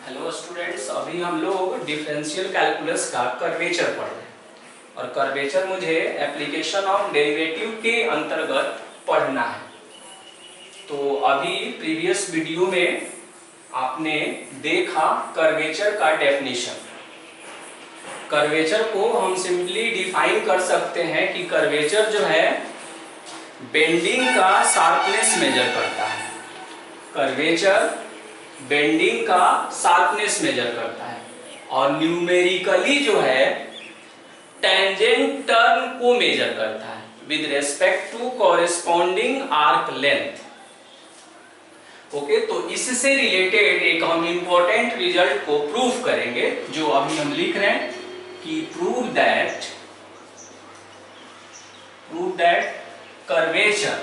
Hello students, अभी हम लोग डिफरेंशियल कैलकुलस का कर्वेचर पढ़ रहे हैं और कर्वेचर मुझे एप्लीकेशन ऑफ डेरिवेटिव के अंतर्गत पढ़ना है। तो अभी प्रीवियस वीडियो में आपने देखा कर्वेचर का डेफिनेशन। कर्वेचर को हम सिंपली डिफाइन कर सकते हैं कि कर्वेचर जो है बेंडिंग का शार्पनेस मेजर करता है। कर्वेचर बेंडिंग का शार्पनेस मेजर करता है और न्यूमेरिकली जो है टेंजेंट टर्न को मेजर करता है with respect to corresponding arc length. Okay, तो इससे रिलेटेड एक हम इंपॉर्टेंट रिजल्ट को प्रूव करेंगे, जो अभी हम लिख रहे हैं कि prove that curvature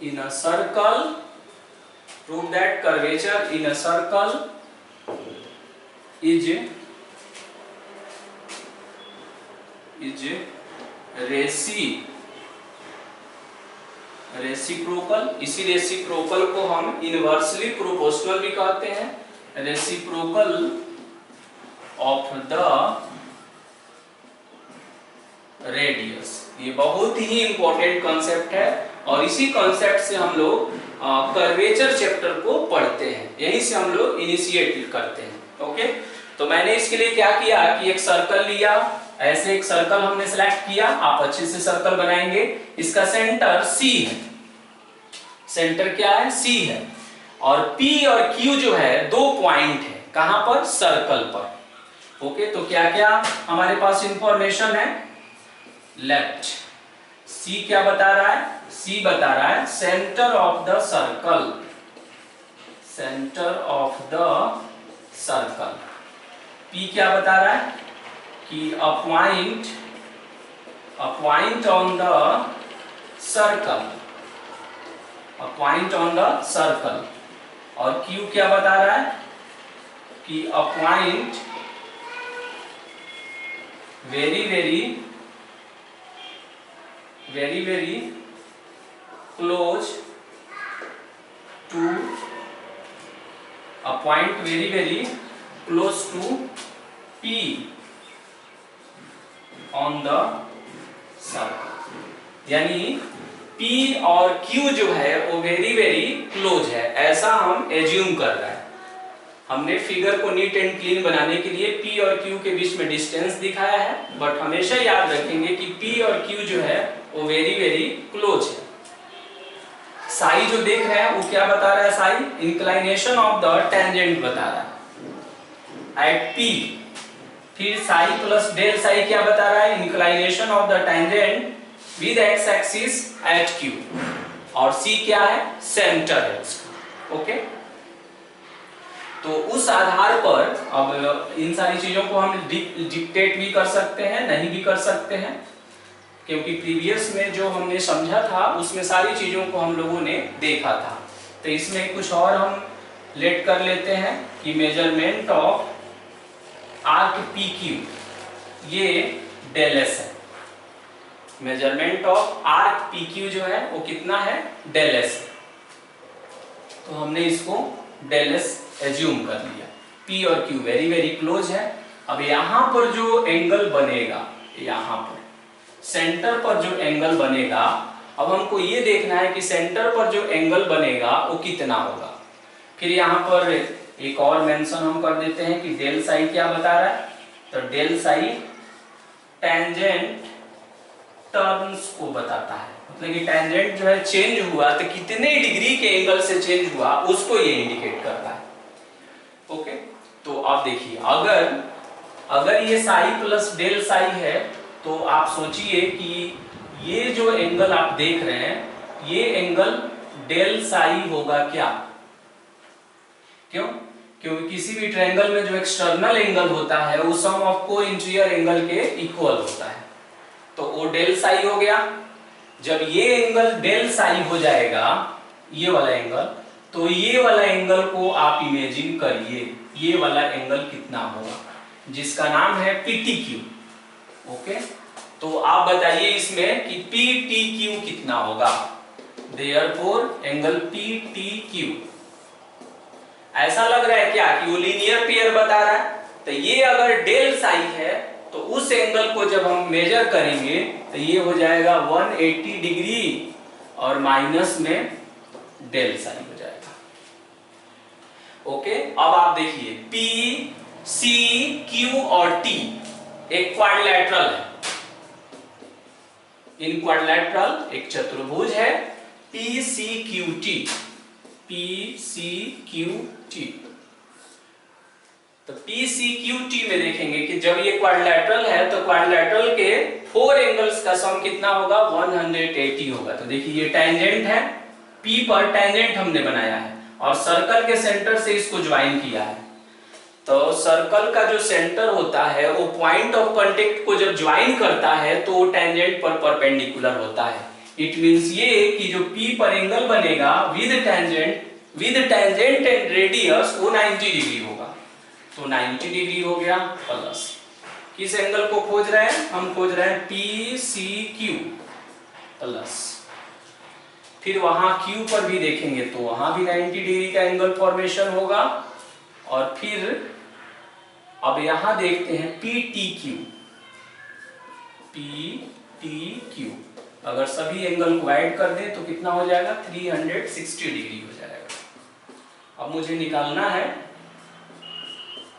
in a circle is reciprocal. इसी रेसिप्रोकल को हम इनवर्सली प्रोपोर्शनल भी कहते हैं, रेसिप्रोकल ऑफ द रेडियस। ये बहुत ही इंपॉर्टेंट कॉन्सेप्ट है और इसी कॉन्सेप्ट से हम लोग कर्वेचर चैप्टर को पढ़ते हैं, यहीं से हम लोग इनिशिएट करते हैं। ओके, तो मैंने इसके लिए क्या किया कि एक सर्कल लिया, ऐसे एक सर्कल हमने सिलेक्ट किया। आप अच्छे से सर्कल बनाएंगे। इसका सेंटर C है, सेंटर क्या है? C है। और P और Q जो है दो पॉइंट है, कहां पर? सर्कल पर। ओके, तो क्या क्या हमारे पास इंफॉर्मेशन है? लेफ्ट C क्या बता रहा है? C बता रहा है centre of the circle, centre of the circle. P क्या बता रहा है कि a point on the circle, a point on the circle. और Q क्या बता रहा है कि a point very very close to, a point very close to P on the circle. यानी P और Q जो है वो वेरी क्लोज है, ऐसा हम एज्यूम कर रहे हैं। हमने फिगर को नीट एंड क्लीन बनाने के लिए P और Q के बीच में डिस्टेंस दिखाया है, बट हमेशा याद रखेंगे कि P और Q जो है वो वेरी क्लोज है। साई जो देख रहे हैं वो क्या बता रहा है? Sai inclination of the tangent बता रहा है एट P। फिर साई प्लस डेल साई क्या बता रहा है? Inclination of the tangent with x axis at Q। और C क्या है? सेंटर है उसका। ओके, तो उस आधार पर अब इन सारी चीजों को हम डिक्टेट भी कर सकते हैं, नहीं भी कर सकते हैं, क्योंकि प्रीवियस में जो हमने समझा था उसमें सारी चीजों को हम लोगों ने देखा था। तो इसमें कुछ और हम लेट कर लेते हैं कि मेजरमेंट ऑफ आर्क PQ, ये डेल S है। मेजरमेंट ऑफ आर्क PQ जो है वो कितना है? Del S। तो हमने इसको डेल S एज्यूम कर लिया। P और Q वेरी क्लोज है। अब यहां पर जो एंगल बनेगा, यहां पर सेंटर पर जो एंगल बनेगा, अब हमको ये देखना है कि सेंटर पर जो एंगल बनेगा वो कितना होगा। फिर यहाँ पर एक और मेंशन हम कर देते हैं कि डेल साई क्या बता रहा है? तो डेल साई टेंजेंट टर्न्स को बताता है, मतलब कि टेंजेंट जो है चेंज हुआ तो कितने डिग्री के एंगल से चेंज हुआ उसको ये इंडिकेट करता है। ओके, तो आप देखिए, अगर ये साई प्लस डेल साई है तो आप सोचिए कि ये जो एंगल आप देख रहे हैं, ये एंगल डेल साई होगा क्या? क्यों? क्योंकि किसी भी ट्रायंगल में जो एक्सटर्नल एंगल होता है वो सम ऑफ को इंटीरियर एंगल के इक्वल होता है, तो वो डेल साई हो गया। जब ये एंगल डेल साई हो जाएगा, ये वाला एंगल, तो ये वाला एंगल को आप इमेजिन करिए, ये वाला एंगल कितना होगा, जिसका नाम है PTQ। ओके, तो आप बताइए इसमें कि PTQ कितना होगा। देयरफॉर एंगल PTQ, ऐसा लग रहा है क्या कि वो लीनियर पेयर बता रहा है, तो ये अगर डेल साई है तो उस एंगल को जब हम मेजर करेंगे तो ये हो जाएगा 180 डिग्री और माइनस में डेल साई हो जाएगा। ओके, अब आप देखिए P, C, Q और T एक क्वाड्रिलेटरल है। इन क्वाड्रिलेटरल एक चतुर्भुज है PCQT, PCQT। तो PCQT में देखेंगे कि जब ये क्वाड्रिलेटरल है तो क्वाड्रिलेटरल के 4 एंगल्स का सम कितना होगा, 180 होगा। तो देखिए ये टेंजेंट है, P पर टेंजेंट हमने बनाया है और सर्कल के सेंटर से इसको ज्वाइन किया है। तो सर्कल का जो सेंटर होता है वो पॉइंट ऑफ कांटेक्ट को जब ज्वाइन करता है तो वो टेंजेंट पर परपेंडिकुलर होता है। इट मींस ये कि जो P पर एंगल बनेगा विद टेंजेंट एंड रेडियस वो 90 डिग्री होगा। तो 90 डिग्री हो गया प्लस, किस एंगल को खोज रहे हैं, हम खोज रहे हैं PCQ प्लस, फिर वहां Q पर भी देखेंगे तो वहां भी 90 डिग्री का एंगल फॉर्मेशन होगा। और फिर अब यहां देखते हैं PTQ, अगर सभी एंगल को ऐड कर दें तो कितना हो जाएगा, 360 डिग्री हो जाएगा। अब मुझे निकालना है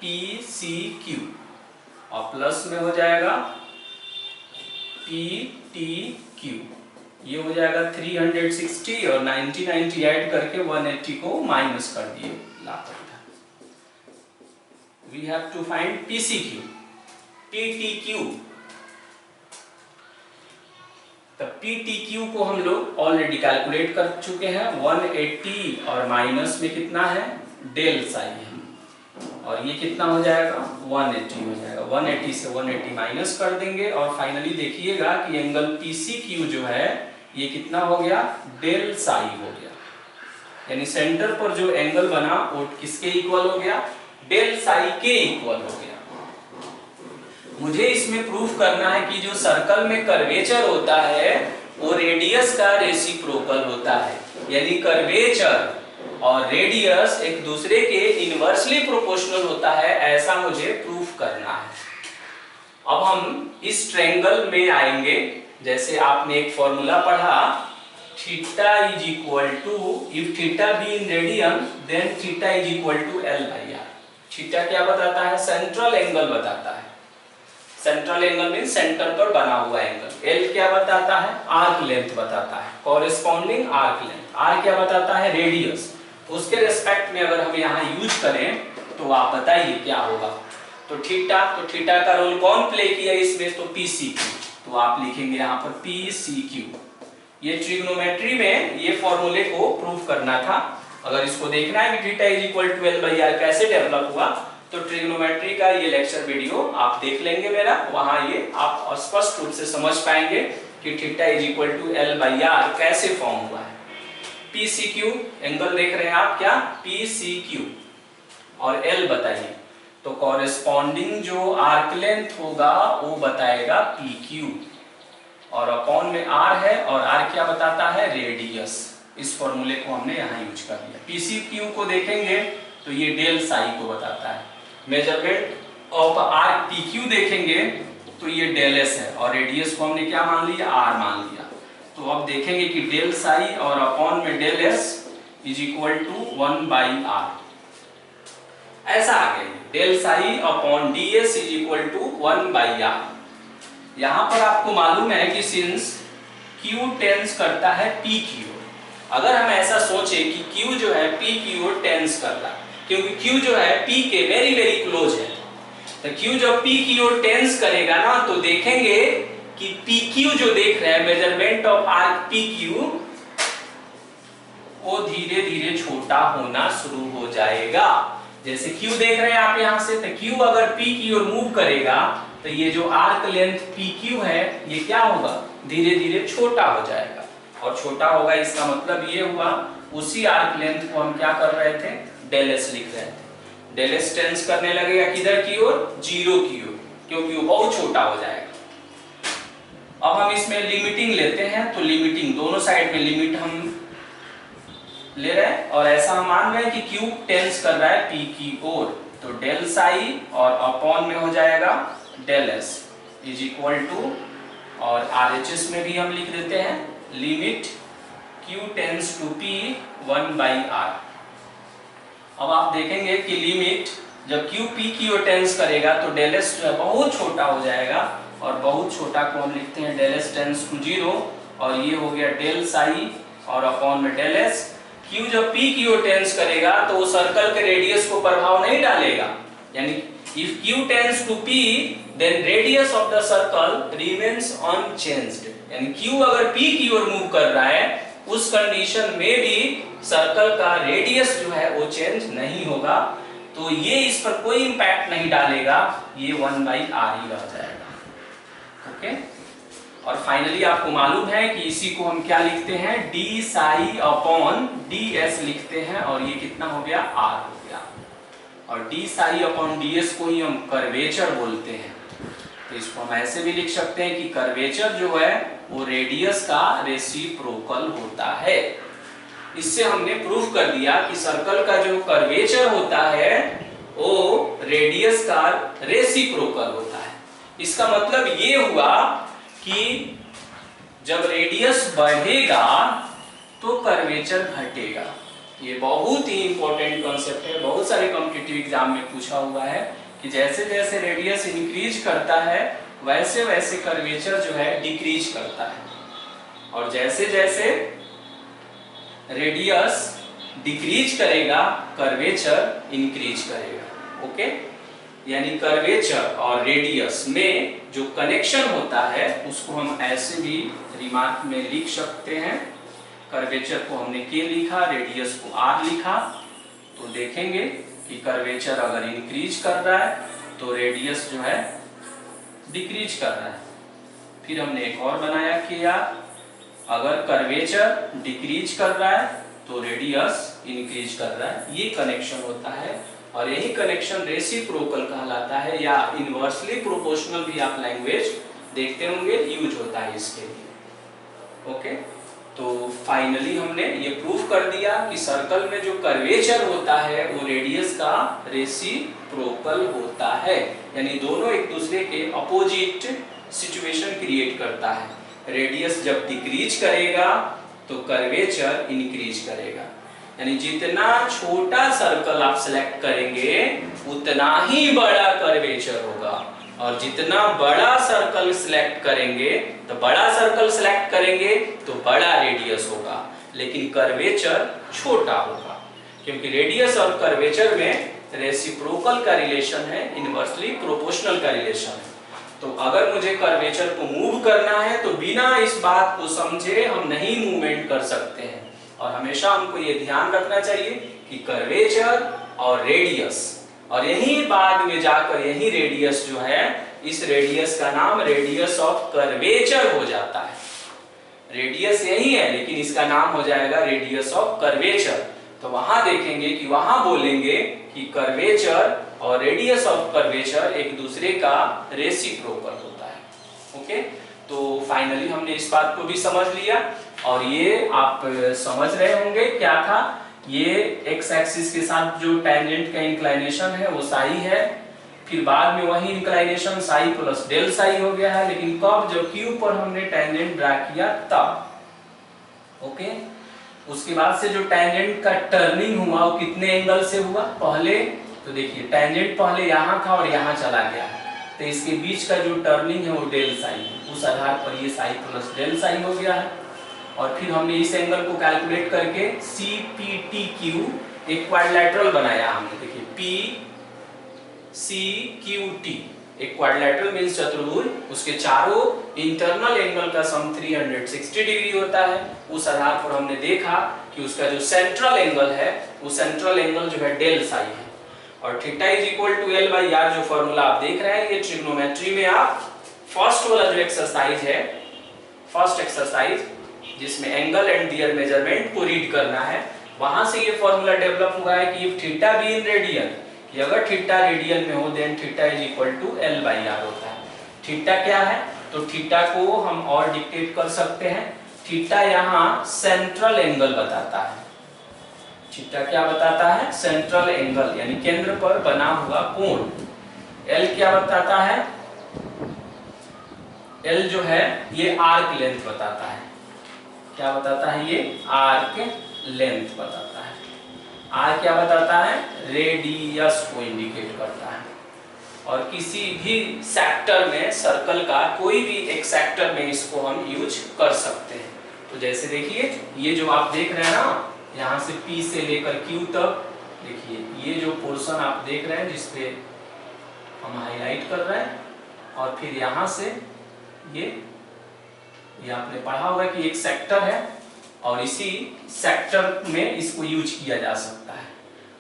PCQ और प्लस में हो जाएगा PTQ, ये हो जाएगा 360 और 90 ऐड करके 180 को माइनस कर दिए लाकर। We have to find PCQ, PTQ। तो PTQ को हम लोग ऑलरेडी कैलकुलेट कर चुके हैं, 180 और माइनस में कितना है, डेल साई है, और ये कितना हो जाएगा, 180 हो जाएगा। 180 से 180 माइनस कर देंगे और फाइनली देखिएगा कि एंगल PCQ जो है ये कितना हो गया, डेल साई हो गया। यानी सेंटर पर जो एंगल बना वो किसके इक्वल हो गया, डेल साई के इक्वल हो गया। मुझे इसमें प्रूफ करना है कि जो सर्कल में कर्वेचर होता है वो रेडियस का रेसिप्रोकल होता है, यानी कर्वेचर और रेडियस एक दूसरे के इनवर्सली प्रोपोर्शनल होता है, ऐसा मुझे प्रूफ करना है। अब हम इस ट्रायंगल में आएंगे, जैसे आपने एक फॉर्मूला पढ़ा, theta is equal to, if theta be in radian then theta is equal to L/R। Theta क्या बताता है, सेंट्रल एंगल बताता है। सेंट्रल एंगल मीन सेंटर पर बना हुआ एंगल। L क्या बताता है, आर्क लेंथ बताता है, कॉरेस्पॉन्डिंग आर्क लेंथ। R क्या बताता है, रेडियस। उसके रिस्पेक्ट में अगर हम यहाँ यूज करें तो आप बताइए क्या होगा। तो थीटा का रोल कौन प्ले किया इसमें, तो PCQ। तो आप लिखेंगे यहाँ पर PCQ। ये ट्रिग्नोमेट्री में ये फॉर्मूले को प्रूफ करना था। अगर इसको देखना है कि theta is equal to L/R कैसे डेवलप हुआ, तो ट्रिग्नोमेट्री का ये लेक्चर वीडियो आप देख लेंगे मेरा, वहां ये आप स्पष्ट रूप से समझ पाएंगे कि theta is equal to L/R कैसे फॉर्म हुआ है। PCQ एंगल देख रहे हैं आप, क्या PCQ और L बताइए, तो कॉरेस्पॉन्डिंग जो आर्क लेंथ होगा वो बताएगा PQ, और अपॉन में R है और R क्या बताता है, रेडियस। इस फॉर्मूले को हमने यहाँ यूज कर लिया। PCQ को देखेंगे तो ये डेल साई को बताता है। मेजरमेंट ऑफ आर्क PQ देखेंगे तो ये डेल S है और रेडियस को हमने क्या मान लिया, R मान लिया। तो अब देखेंगे कि डेल साई और अपॉन में del S is equal to 1/R, ऐसा आ गया। Del psi upon DS is equal to 1/R। यहाँ पर आपको मालूम है कि सिंस Q टेंस करता है P की ओर, अगर हम ऐसा सोचे कि Q जो है P की ओर टेंस कर रहा है, क्योंकि Q जो है P के वेरी वेरी क्लोज है, तो Q जब P की ओर टेंस करेगा ना तो देखेंगे कि PQ जो देख रहे हैं, मेजरमेंट ऑफ आर्क PQ, वो धीरे धीरे छोटा होना शुरू हो जाएगा। जैसे Q देख रहे हैं आप यहाँ से, तो Q अगर P की ओर मूव करेगा तो ये जो आर्क लेंथ PQ है ये क्या होगा, धीरे धीरे छोटा हो जाएगा। और छोटा होगा इसका मतलब ये हुआ, उसी आर्क लेंथ को हम क्या कर रहे थे, डेल S लिख रहे थे। डेल S टेंस करने लगेगा किधर की ओर, 0 की ओर, क्योंकि वो बहुत छोटा हो जाएगा। अब हम इसमें लिमिटिंग लेते हैं, तो लिमिटिंग दोनों साइड में लिमिट हम ले रहे हैं और ऐसा हम मान रहे हैं कि क्यू टेंस कर रहा है पी की ओर, तो डेल साई और अपॉन में हो जाएगा del S is equal to, और आरएचएस में भी हम लिख देते हैं limit Q tends to P 1/r। अब आप देखेंगे कि लिमिट जब क्यू पी की ओर टेंस करेगा तो डेल एस जो है बहुत छोटा हो जाएगा, और बहुत छोटा को हम लिखते हैं डेल एस टेंस टू 0, और ये हो गया डेल साई और अपॉन में डेल एस। क्यू जब पी की ओर टेंस करेगा तो वो सर्कल के रेडियस को प्रभाव नहीं डालेगा, यानी if Q tends to P then radius of the circle remains unchanged, यानी क्यू अगर पी की ओर मूव कर रहा है उस कंडीशन में भी सर्कल का रेडियस जो है वो चेंज नहीं होगा, तो ये इस पर कोई इंपैक्ट नहीं डालेगा, ये 1/r ही रह जाएगा। ओके, और फाइनली आपको मालूम है कि इसी को हम क्या लिखते हैं, D psi upon D S लिखते हैं, और ये कितना हो गया, r हो गया, और D psi upon D S को ही हम कर्वेचर बोलते हैं। तो इसको हम ऐसे भी लिख सकते हैं कि कर्वेचर जो है वो रेडियस का रेसिप्रोकल होता है। इससे हमने प्रूफ कर दिया कि सर्कल का जो कर्वेचर होता है वो रेडियस का रेसिप्रोकल होता है। इसका मतलब ये हुआ कि जब रेडियस बढ़ेगा तो कर्वेचर घटेगा। ये बहुत ही इंपॉर्टेंट कॉन्सेप्ट है, बहुत सारे कॉम्पिटिटिव एग्जाम में पूछा हुआ है कि जैसे जैसे रेडियस इंक्रीज करता है वैसे वैसे कर्वेचर जो है डिक्रीज करता है, और जैसे जैसे रेडियस डिक्रीज करेगा कर्वेचर इंक्रीज करेगा। ओके, यानी कर्वेचर और रेडियस में जो कनेक्शन होता है उसको हम ऐसे भी रिमार्क में लिख सकते हैं। कर्वेचर को हमने के लिखा, रेडियस को आर लिखा, तो देखेंगे कि कर्वेचर अगर इंक्रीज कर रहा है तो रेडियस जो है डिक्रीज कर रहा है। फिर हमने एक और बनाया कि अगर कर्वेचर डिक्रीज कर रहा है तो रेडियस इंक्रीज कर रहा है, ये कनेक्शन होता है, और यही कनेक्शन रेसिप्रोकल कहलाता है, या इनवर्सली प्रोपोर्शनल भी आप लैंग्वेज देखते होंगे, यूज होता है इसके लिए। ओके, तो फाइनली हमने ये प्रूफ कर दिया कि सर्कल में जो कर्वेचर होता है वो रेडियस का रेसिप्रोकल होता है, यानी दोनों एक दूसरे के अपोजिट सिचुएशन क्रिएट करता है। रेडियस जब डिक्रीज करेगा तो कर्वेचर इंक्रीज करेगा, यानी जितना छोटा सर्कल आप सिलेक्ट करेंगे उतना ही बड़ा कर्वेचर होगा, और जितना बड़ा सर्कल सिलेक्ट करेंगे तो बड़ा सर्कल सिलेक्ट करेंगे तो बड़ा रेडियस होगा, लेकिन कर्वेचर छोटा होगा, क्योंकि रेडियस और कर्वेचर में रेसिप्रोकल का रिलेशन है, इनवर्सली प्रोपोर्शनल का रिलेशन है। तो अगर मुझे कर्वेचर को मूव करना है तो बिना इस बात को समझे हम नहीं मूवमेंट कर सकते हैं, और हमेशा हमको ये ध्यान रखना चाहिए कि कर्वेचर और रेडियस, और यही बाद में जाकर यही रेडियस जो है, इस रेडियस का नाम रेडियस ऑफ कर्वेचर हो जाता है। रेडियस यही है लेकिन इसका नाम हो जाएगा रेडियस ऑफ कर्वेचर। तो वहां देखेंगे कि वहां बोलेंगे कि कर्वेचर और रेडियस ऑफ कर्वेचर एक दूसरे का रेसिप्रोकल होता है। ओके, तो फाइनली हमने इस बात को भी समझ लिया, और ये आप समझ रहे होंगे क्या था, ये एक्स एक्सिस के साथ जो टेंजेंट का इंक्लाइनेशन है वो साई है, फिर बाद में वही inclination psi plus del psi हो गया है, लेकिन कब, जब क्यू पर हमने टेंजेंट ड्रा किया तब। ओके, उसके बाद से जो टेंजेंट का टर्निंग हुआ वो कितने एंगल से हुआ, पहले तो देखिए टेंजेंट पहले यहाँ था और यहाँ चला गया, तो इसके बीच का जो टर्निंग है वो डेल साई है, उस आधार पर ये साई प्लस डेल साई हो गया है। और फिर हमने इस एंगल को कैलकुलेट करके सी पी टी क्यू एक क्वाड्रिलेटरल बनाया हमने, देखिए पी सी क्यू टी एक क्वाड्रिलेटरल मींस चतुर्भुज, उसके चारों इंटरनल एंगल का सम 360 डिग्री होता है। उस आधार पर हमने देखा कि उसका जो सेंट्रल एंगल है वो सेंट्रल एंगल जो है डेल साई है, और theta is equal to L by R, जो फॉर्मूला आप देख रहे हैं ये ट्रिग्नोमेट्री में आप फर्स्ट वाला जो एक्सरसाइज है, फर्स्ट एक्सरसाइज जिसमें एंगल एंड दियर मेजरमेंट को रीड करना है, वहां से ये फॉर्मूला डेवलप हुआ है कि if theta be in radian, कि अगर थीटा रेडियन में हो then theta is equal to L by R होता है। थीटा क्या है, तो थीटा को हम और डिक्टेट कर सकते हैं। थीटा यहाँ सेंट्रल एंगल बताता है। थीटा क्या बताता है? सेंट्रल एंगल, यानी केंद्र पर बना हुआ कोण। एल क्या बताता है? एल जो है ये आर्क लेंथ बताता है। क्या बताता है? ये आर्क लेंथ बताता है। आर क्या बताता है? रेडियस को इंडिकेट करता है। और किसी भी सेक्टर में, सर्कल का कोई भी एक सेक्टर में इसको हम यूज कर सकते हैं। तो जैसे देखिए ये जो आप देख रहे हैं ना, यहाँ से P से लेकर Q तक, देखिए ये जो पोर्शन आप देख रहे हैं जिसपे हम हाईलाइट कर रहे हैं, और फिर यहाँ से ये आपने पढ़ा होगा कि एक सेक्टर है और इसी सेक्टर में इसको यूज किया जा सकता है।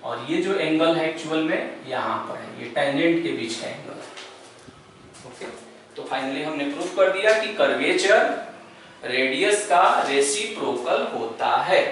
और ये जो एंगल है एक्चुअल में यहाँ पर है, ये टेंजेंट के बीच का एंगल है। ओके, तो फाइनली हमने प्रूव कर दिया कि कर्वेचर रेडियस का रेसिप्रोकल होता है।